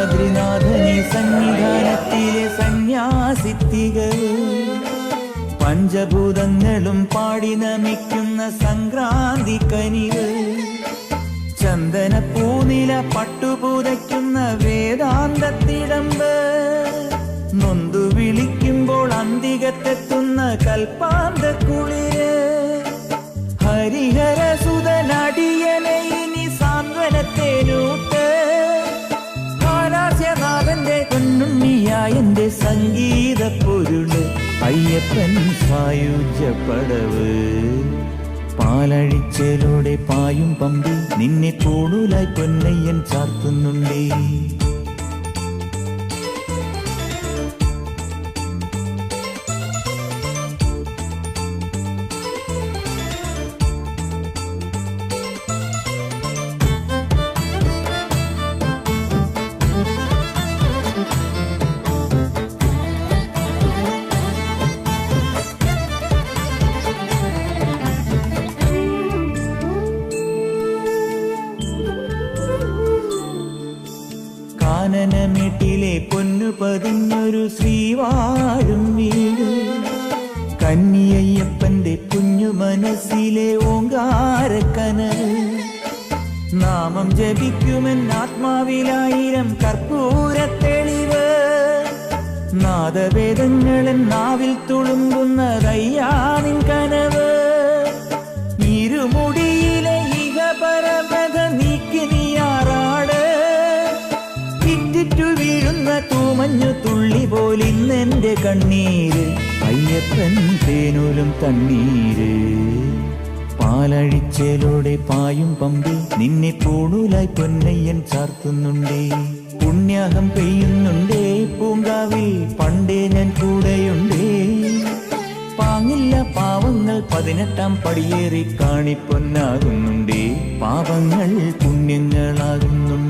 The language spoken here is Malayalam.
ബദ്രിനാഥനി സന്നിധാനത്തിലെ സന്യാസിത്തികൾ പഞ്ചഭൂതങ്ങളും പാടി നമിക്കുന്ന സംക്രാന്തി കനിവ് ചന്ദന പൂനില പട്ടുപൂതയ്ക്കുന്ന വേദാന്തത്തിടമ്പ് നൊന്തു വിളിക്കുമ്പോൾ അന്തികത്തെത്തുന്ന കൽപ്പാന്ത കുളിര് ഹരിഹര സുതനടിയനെ ഇനി സാന്ത്വനത്തേനൂട്ട് ഹാലാസ്യനാഥന്റെ പൊന്നുണ്ണിയായന്റെ സംഗീത പൊരുള് അയ്യപ്പൻ സായുജ്യപ്പടവ് പാലഴിച്ചേലോടെ പായും പമ്പി നിന്നെ പൂണൂലായി പൊന്നയ്യൻ ചാർത്തുന്നുണ്ടേ. കാനനമേട്ടിലെ പൊന്നു പതിഞ്ഞൊരു ശ്രീവാഴും വീട് കന്നിയയ്യപ്പന്റെ കുഞ്ഞു മനസ്സിലെ ഓങ്കാരക്കനൽ നാമം ജപിക്കുമെന്നാത്മാവിലായിരം കർപ്പൂര തെളിവ് നാദവേദങ്ങളൻ നാവിൽ തുളുമ്പുന്നതയ്യാനിൻ കനവ് ഇരുമുടിയിലെ ഇഹപരമത നീക്കി നീയാറാട് ഇറ്റിറ്റു വീഴുന്ന തൂമഞ്ഞു തുള്ളി പോലിന്നെന്റെ കണ്ണീര് അയ്യപ്പൻ തേനൂലും തണ്ണീര് പാലഴിച്ചേലോടെ പായും പമ്പി നിന്നെ പൂണൂലായി പൊന്നയ്യൻ ചാർത്തുന്നുണ്ടേ. പുണ്യാഹം പെയ്യുന്നുണ്ടേ പൂങ്കാവിൽ പണ്ടേ ഞാൻ കൂടെയുണ്ടേ പാങ്ങില്ല പാവങ്ങൾ 18-ാം പടിയേറി കാണിപ്പൊന്നാകുന്നുണ്ടേ പാപങ്ങൾ പുണ്യങ്ങളാകുന്നുണ്ട്.